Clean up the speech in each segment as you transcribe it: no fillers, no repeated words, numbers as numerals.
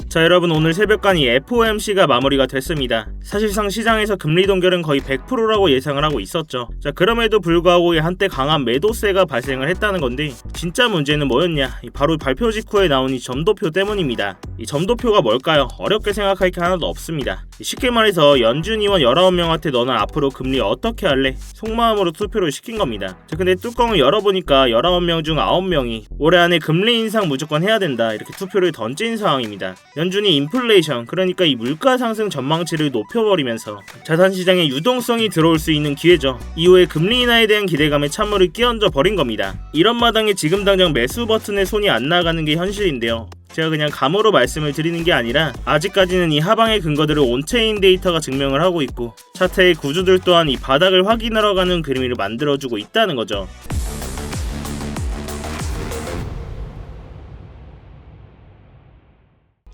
자 여러분, 오늘 새벽간이 FOMC가 마무리가 됐습니다. 사실상 시장에서 금리 동결은 거의 100%라고 예상을 하고 있었죠. 자 그럼에도 불구하고 한때 강한 매도세가 발생을 했다는 건데, 진짜 문제는 뭐였냐? 바로 발표 직후에 나온 이 점도표 때문입니다. 이 점도표가 뭘까요? 어렵게 생각할 게 하나도 없습니다. 쉽게 말해서 연준 의원 19명한테 너는 앞으로 금리 어떻게 할래? 속마음으로 투표를 시킨 겁니다. 자 근데 뚜껑을 열어보니까 19명 중 9명이 올해 안에 금리 인상 무조건 해야 된다, 이렇게 투표를 던진 상황입니다. 연준이 인플레이션, 그러니까 이 물가 상승 전망치를 높여버리면서 자산시장에 유동성이 들어올 수 있는 기회죠. 이후에 금리 인하에 대한 기대감에 찬물을 끼얹어 버린 겁니다. 이런 마당에 지금 당장 매수 버튼에 손이 안 나가는 게 현실인데요. 제가 그냥 감으로 말씀을 드리는 게 아니라 아직까지는 이 하방의 근거들을 온체인 데이터가 증명을 하고 있고, 차트의 구조들 또한 이 바닥을 확인하러 가는 그림을 만들어주고 있다는 거죠.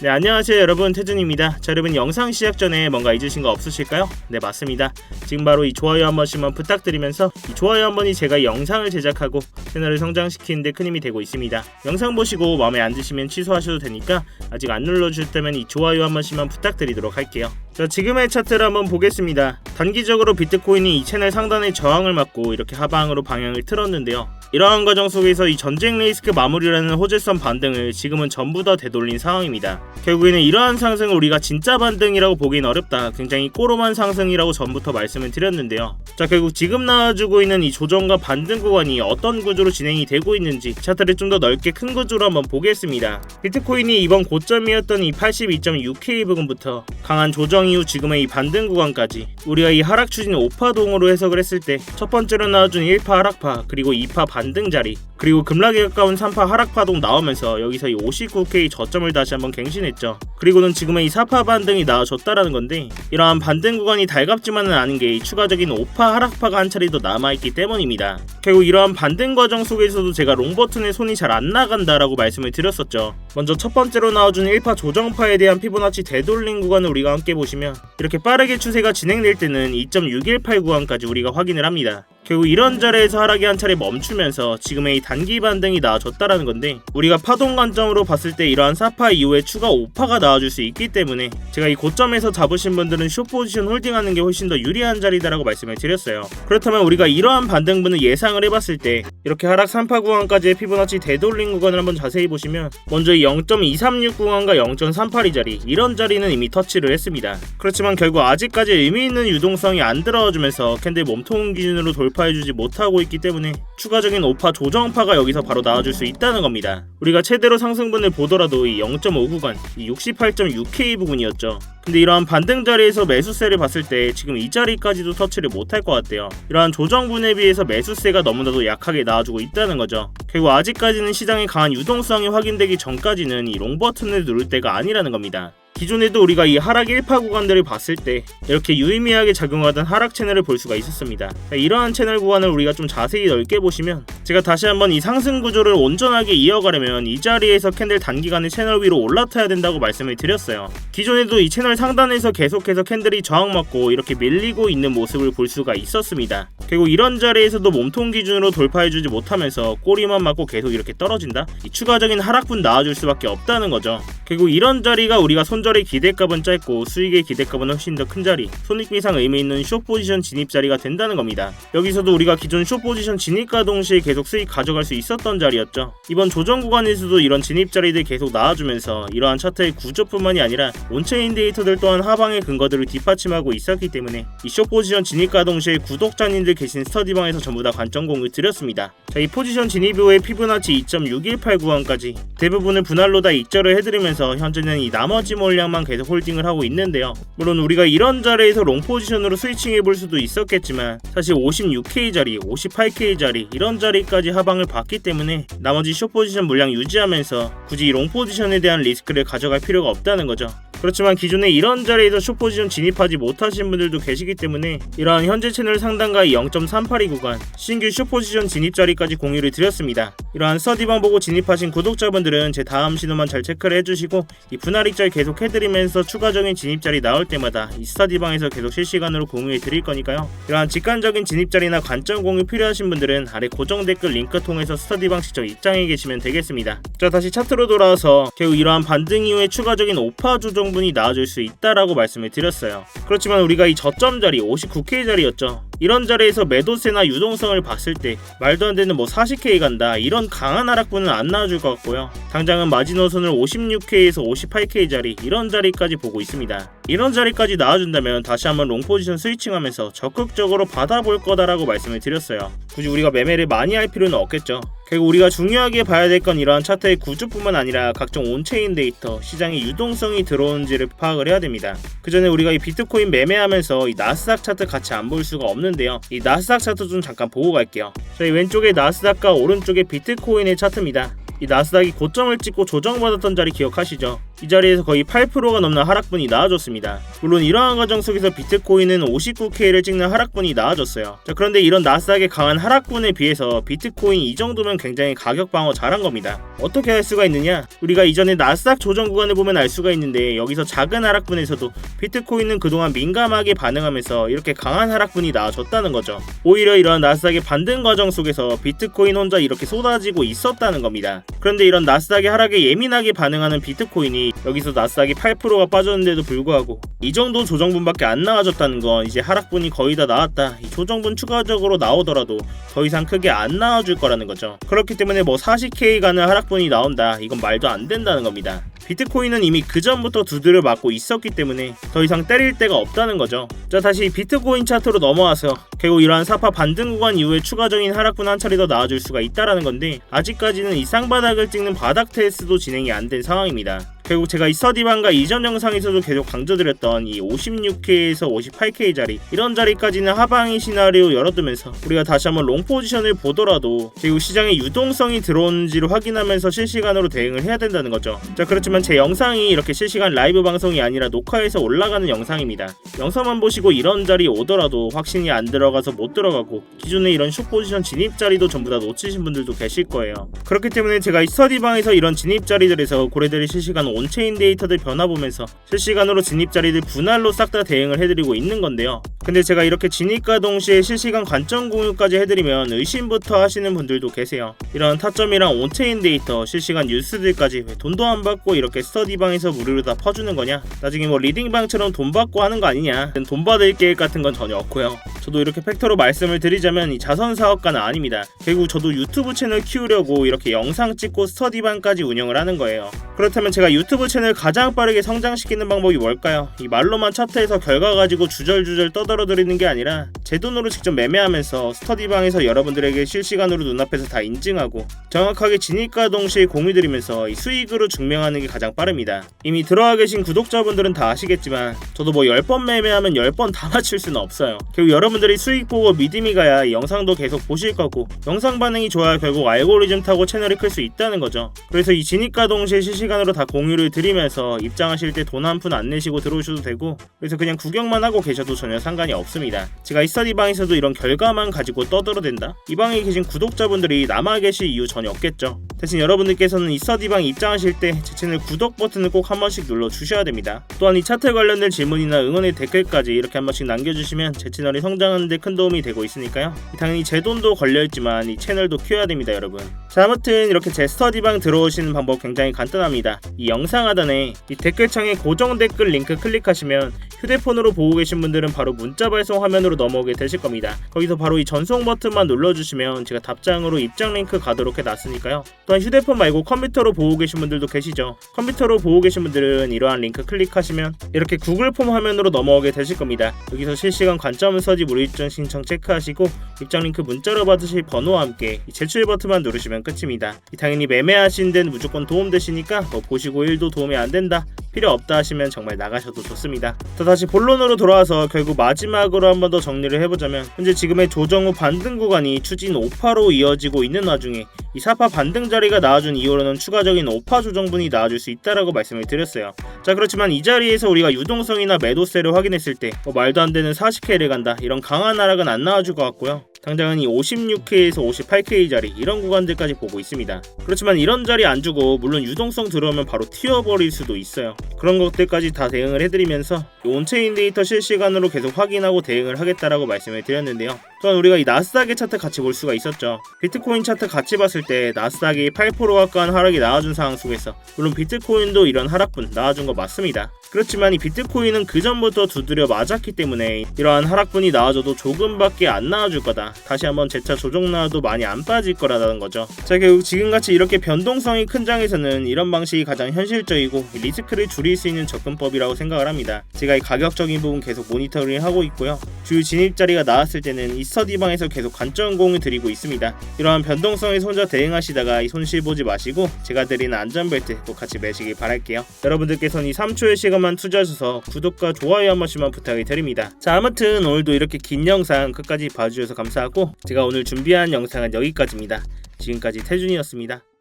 네, 안녕하세요 여러분, 태준입니다. 자 여러분, 영상 시작 전에 뭔가 잊으신 거 없으실까요? 네, 맞습니다. 지금 바로 이 좋아요 한 번씩만 부탁드리면서, 이 좋아요 한 번이 제가 영상을 제작하고 채널을 성장시키는 데 큰 힘이 되고 있습니다. 영상 보시고 마음에 안 드시면 취소하셔도 되니까 아직 안 눌러주셨다면 이 좋아요 한 번씩만 부탁드리도록 할게요. 자 지금의 차트를 한번 보겠습니다. 단기적으로 비트코인이 이 채널 상단의 저항을 맞고 이렇게 하방으로 방향을 틀었는데요. 이러한 과정 속에서 이 전쟁 리스크 마무리라는 호재성 반등을 지금은 전부 다 되돌린 상황입니다. 결국에는 이러한 상승을 우리가 진짜 반등이라고 보기는 어렵다, 굉장히 꼬롬한 상승이라고 전부터 말씀을 드렸는데요. 자 결국 지금 나와주고 있는 이 조정과 반등 구간이 어떤 구조로 진행이 되고 있는지 차트를 좀 더 넓게 큰 구조로 한번 보겠습니다. 비트코인이 이번 고점이었던 이 82.6K 부근부터 강한 조정 이후 지금의 이 반등 구간까지 우리가 이 하락 추진 5파동으로 해석을 했을 때 첫 번째로 나와준 1파 하락파, 그리고 2파 반등 자리, 그리고 급락에 가까운 3파 하락파동 나오면서 여기서 이 59K 저점을 다시 한번 갱신했죠. 그리고는 지금의 이 4파 반등이 나와줬다라는 건데, 이러한 반등 구간이 달갑지만은 않은 게 이 추가적인 5파 하락파가 한 차례 더 남아있기 때문입니다. 결국 이러한 반등 과정 속에서도 제가 롱버튼에 손이 잘 안 나간다라고 말씀을 드렸었죠. 먼저 첫 번째로 나와준 1파 조정파에 대한 피보나치 되돌림 구간을 우리가 함께 보시면, 이렇게 빠르게 추세가 진행될 때는 2.618 구간까지 우리가 확인을 합니다. 결국 이런 자리에서 하락이 한 차례 멈추면서 지금의 이 단기 반등이 나와줬다라는 건데, 우리가 파동 관점으로 봤을 때 이러한 4파 이후에 추가 5파가 나와줄 수 있기 때문에 제가 이 고점에서 잡으신 분들은 숏 포지션 홀딩하는 게 훨씬 더 유리한 자리다라고 말씀을 드렸어요. 그렇다면 우리가 이러한 반등분을 예상을 해봤을 때 이렇게 하락 3파 구간까지의 피보나치 되돌림 구간을 한번 자세히 보시면, 먼저 이 0.236 구간과 0.382 자리, 이런 자리는 이미 터치를 했습니다. 그렇지만 결국 아직까지 의미있는 유동성이 안 들어와주면서 캔들 몸통 기준으로 돌파해주지 못하고 있기 때문에 추가적인 5파 조정파가 여기서 바로 나와줄 수 있다는 겁니다. 우리가 최대로 상승분을 보더라도 이 0.5 구간, 이 68.6K 부분이었죠. 근데 이러한 반등 자리에서 매수세를 봤을 때 지금 이 자리까지도 터치를 못할 것 같아요. 이러한 조정분에 비해서 매수세가 너무나도 약하게 나와주고 있다는 거죠. 결국 아직까지는 시장의 강한 유동성이 확인되기 전까지는 이 롱버튼을 누를 때가 아니라는 겁니다. 기존에도 우리가 이 하락 1파 구간들을 봤을 때 이렇게 유의미하게 작용하던 하락 채널을 볼 수가 있었습니다. 이러한 채널 구간을 우리가 좀 자세히 넓게 보시면, 제가 다시 한번 이 상승 구조를 온전하게 이어가려면 이 자리에서 캔들 단기간에 채널 위로 올라타야 된다고 말씀을 드렸어요. 기존에도 이 채널 상단에서 계속해서 캔들이 저항받고 이렇게 밀리고 있는 모습을 볼 수가 있었습니다. 결국 이런 자리에서도 몸통 기준으로 돌파해주지 못하면서 꼬리만 맞고 계속 이렇게 떨어진다? 이 추가적인 하락분 나와줄 수밖에 없다는 거죠. 결국 이런 자리가 우리가 손절의 기대값은 짧고 수익의 기대값은 훨씬 더 큰 자리, 손익비상 의미 있는 숏 포지션 진입 자리가 된다는 겁니다. 여기서도 우리가 기존 숏 포지션 진입과 동시에 계속 수익 가져갈 수 있었던 자리였죠. 이번 조정 구간에서도 이런 진입 자리들 계속 나와주면서 이러한 차트의 구조뿐만이 아니라 온체인 데이터들 또한 하방의 근거들을 뒷받침하고 있었기 때문에 이 숏 포지션 진입과 동시에 구독자님들 계신 스터디방에서 전부 다 관점 공을 드렸습니다. 자, 이 포지션 진입 이후에 피보나치 2.618 구간까지 대부분을 분할로 다 익절을 해드리면서 현재는 이 나머지 물량만 계속 홀딩을 하고 있는데요. 물론 우리가 이런 자리에서 롱 포지션으로 스위칭 해볼 수도 있었겠지만, 사실 56K 자리, 58K 자리 이런 자리까지 하방을 봤기 때문에 나머지 숏 포지션 물량 유지하면서 굳이 롱 포지션에 대한 리스크를 가져갈 필요가 없다는 거죠. 그렇지만 기존에 이런 자리에서 숏 포지션 진입하지 못하신 분들도 계시기 때문에 이러한 현재 채널 상단과 0.382 구간 신규 숏 포지션 진입 자리까지 공유를 드렸습니다. 이러한 스터디방 보고 진입하신 구독자분들은 제 다음 신호만 잘 체크를 해주시고 이 분할 익절 계속 해드리면서 추가적인 진입자리 나올 때마다 이 스터디방에서 계속 실시간으로 공유해 드릴 거니까요. 이러한 직관적인 진입자리나 관점 공유 필요하신 분들은 아래 고정 댓글 링크 통해서 스터디방 직접 입장해 계시면 되겠습니다. 자, 다시 차트로 돌아와서 결국 이러한 반등 이후에 추가적인 오파 조정분이 나와줄 수 있다라고 말씀을 드렸어요. 그렇지만 우리가 이 저점 자리 59K 자리였죠. 이런 자리에서 매도세나 유동성을 봤을 때 말도 안 되는 40K 간다 이런 강한 하락분은 안 나와줄 것 같고요. 당장은 마지노선을 56K에서 58K 자리 이런 자리까지 보고 있습니다. 이런 자리까지 나와준다면 다시 한번 롱 포지션 스위칭하면서 적극적으로 받아볼 거다라고 말씀을 드렸어요. 굳이 우리가 매매를 많이 할 필요는 없겠죠. 결국 우리가 중요하게 봐야 될 건 이러한 차트의 구조뿐만 아니라 각종 온체인 데이터, 시장의 유동성이 들어오는지를 파악을 해야 됩니다. 그 전에 우리가 이 비트코인 매매하면서 이 나스닥 차트 같이 안 볼 수가 없는데요. 이 나스닥 차트 좀 잠깐 보고 갈게요. 저희 왼쪽에 나스닥과 오른쪽에 비트코인의 차트입니다. 이 나스닥이 고점을 찍고 조정받았던 자리 기억하시죠? 이 자리에서 거의 8%가 넘는 하락분이 나와줬습니다. 물론 이러한 과정 속에서 비트코인은 59K를 찍는 하락분이 나와줬어요. 자, 그런데 이런 나스닥의 강한 하락분에 비해서 비트코인 이 정도면 굉장히 가격 방어 잘한 겁니다. 어떻게 할 수가 있느냐? 우리가 이전에 나스닥 조정 구간을 보면 알 수가 있는데 여기서 작은 하락분에서도 비트코인은 그동안 민감하게 반응하면서 이렇게 강한 하락분이 나와줬다는 거죠. 오히려 이러한 나스닥의 반등 과정 속에서 비트코인 혼자 이렇게 쏟아지고 있었다는 겁니다. 그런데 이런 나스닥의 하락에 예민하게 반응하는 비트코인이 여기서 나스닥이 8%가 빠졌는데도 불구하고 이 정도 조정분밖에 안 나와줬다는 건 이제 하락분이 거의 다 나왔다. 이 조정분 추가적으로 나오더라도 더 이상 크게 안 나와줄 거라는 거죠. 그렇기 때문에 40K 가는 하락분이 나온다. 이건 말도 안 된다는 겁니다. 비트코인은 이미 그 전부터 두드려 맞고 있었기 때문에 더 이상 때릴 데가 없다는 거죠. 자, 다시 비트코인 차트로 넘어와서 결국 이러한 사파 반등 구간 이후에 추가적인 하락분 한 차례 더 나와줄 수가 있다라는 건데 아직까지는 이 쌍바닥을 찍는 바닥 테스트도 진행이 안 된 상황입니다. 결국 제가 이 스터디방과 이전 영상에서도 계속 강조드렸던 이 56K에서 58K 자리 이런 자리까지는 하방의 시나리오 열어두면서 우리가 다시 한번 롱 포지션을 보더라도 결국 시장의 유동성이 들어오는지를 확인하면서 실시간으로 대응을 해야 된다는 거죠. 자, 그렇지만 제 영상이 이렇게 실시간 라이브 방송이 아니라 녹화해서 올라가는 영상입니다. 영상만 보시고 이런 자리 오더라도 확신이 안 들어가서 못 들어가고 기존에 이런 숏 포지션 진입 자리도 전부 다 놓치신 분들도 계실 거예요. 그렇기 때문에 제가 이 스터디방에서 이런 진입 자리들에서 고래들이 실시간 온체인 데이터들 변화 보면서 실시간으로 진입 자리들 분할로 싹 다 대응을 해드리고 있는 건데요. 근데 제가 이렇게 진입과 동시에 실시간 관점 공유까지 해드리면 의심부터 하시는 분들도 계세요. 이런 타점이랑 온체인 데이터, 실시간 뉴스들까지 왜 돈도 안 받고 이렇게 스터디방에서 무료로 다 퍼주는 거냐? 나중에 리딩방처럼 돈 받고 하는 거 아니냐? 돈 받을 계획 같은 건 전혀 없고요. 저도 이렇게 팩터로 말씀을 드리자면 이 자선 사업가는 아닙니다. 결국 저도 유튜브 채널 키우려고 이렇게 영상 찍고 스터디방까지 운영을 하는 거예요. 그렇다면 제가 유튜브 채널 가장 빠르게 성장시키는 방법이 뭘까요? 이 말로만 차트에서 결과 가지고 주절주절 떠들어드리는 게 아니라 제 돈으로 직접 매매하면서 스터디방에서 여러분들에게 실시간으로 눈앞에서 다 인증하고 정확하게 진입과 동시에 공유드리면서 이 수익으로 증명하는 게 가장 빠릅니다. 이미 들어와 계신 구독자분들은 다 아시겠지만 저도 10번 매매하면 10번 다 맞출 수는 없어요. 결국 여러분들이 수익 보고 믿음이 가야 이 영상도 계속 보실 거고 영상 반응이 좋아야 결국 알고리즘 타고 채널이 클 수 있다는 거죠. 그래서 이 진입과 동시에 실시간으로 다 공유를 드리면서 입장하실 때 돈 한 푼 안 내시고 들어오셔도 되고 그래서 그냥 구경만 하고 계셔도 전혀 상관이 없습니다. 제가 이 스터디방에서도 이런 결과만 가지고 떠들어댄다? 이 방에 계신 구독자분들이 남아 계실 이유 전혀 없겠죠. 대신 여러분들께서는 이 스터디방 입장하실 때 제 채널 구독 버튼을 꼭 한 번씩 눌러주셔야 됩니다. 또한 이 차트 관련된 질문이나 응원의 댓글까지 이렇게 한 번씩 남겨주시면 제 채널이 성장하는 데 큰 도움이 되고 있으니까요. 당연히 제 돈도 걸려있지만 이 채널도 키워야 됩니다, 여러분. 자, 아무튼 이렇게 제 스터디방 들어오시는 방법 굉장히 간단합니다. 이 영상 하단에 이 댓글창에 고정 댓글 링크 클릭하시면 휴대폰으로 보고 계신 분들은 바로 문자 발송 화면으로 넘어오게 되실 겁니다. 거기서 바로 이 전송 버튼만 눌러주시면 제가 답장으로 입장 링크 가도록 해놨으니까요. 또한 휴대폰 말고 컴퓨터로 보고 계신 분들도 계시죠. 컴퓨터로 보고 계신 분들은 이러한 링크 클릭하시면 이렇게 구글 폼 화면으로 넘어오게 되실 겁니다. 여기서 실시간 관점 서지 무료 입장 신청 체크하시고 입장 링크 문자로 받으실 번호와 함께 이 제출 버튼만 누르시면 끝입니다. 당연히 매매하신 데는 무조건 도움되시니까 보시고 1도 도움이 안 된다, 필요 없다 하시면 정말 나가셔도 좋습니다. 자, 다시 본론으로 돌아와서 결국 마지막으로 한 번 더 정리를 해보자면 현재 지금의 조정 후 반등 구간이 추진 5파로 이어지고 있는 와중에 이 4파 반등 자리가 나와준 이후로는 추가적인 5파 조정분이 나와줄 수 있다라고 말씀을 드렸어요. 자, 그렇지만 이 자리에서 우리가 유동성이나 매도세를 확인했을 때 말도 안 되는 40K를 간다 이런 강한 하락은 안 나와줄 것 같고요. 당장은 이 56K에서 58K짜리 이런 구간들까지 보고 있습니다. 그렇지만 이런 자리 안 주고 물론 유동성 들어오면 바로 튀어버릴 수도 있어요. 그런 것들까지 다 대응을 해드리면서 온체인 데이터 실시간으로 계속 확인하고 대응을 하겠다라고 말씀을 드렸는데요. 또한 우리가 이 나스닥의 차트 같이 볼 수가 있었죠. 비트코인 차트 같이 봤을 때 나스닥이 8% 가까운 하락이 나와준 상황 속에서 물론 비트코인도 이런 하락분 나와준 거 맞습니다. 그렇지만 이 비트코인은 그 전부터 두드려 맞았기 때문에 이러한 하락분이 나와줘도 조금밖에 안 나와줄 거다. 다시 한번 재차 조정 나와도 많이 안 빠질 거라는 거죠. 자, 결국 지금같이 이렇게 변동성이 큰 장에서는 이런 방식이 가장 현실적이고 리스크를 줄일 수 있는 접근법이라고 생각을 합니다. 제가 이 가격적인 부분 계속 모니터링 하고 있고요. 주요 진입 자리가 나왔을 때는 이 스터디방에서 계속 관점 공을 드리고 있습니다. 이러한 변동성에 혼자 대응하시다가 이 손실 보지 마시고 제가 드리는 안전벨트 꼭 같이 매시길 바랄게요. 여러분들께서는 이 3초의 시간만 투자하셔서 구독과 좋아요 한 번씩만 부탁을 드립니다. 자, 아무튼 오늘도 이렇게 긴 영상 끝까지 봐주셔서 감사하고 제가 오늘 준비한 영상은 여기까지입니다. 지금까지 태준이었습니다.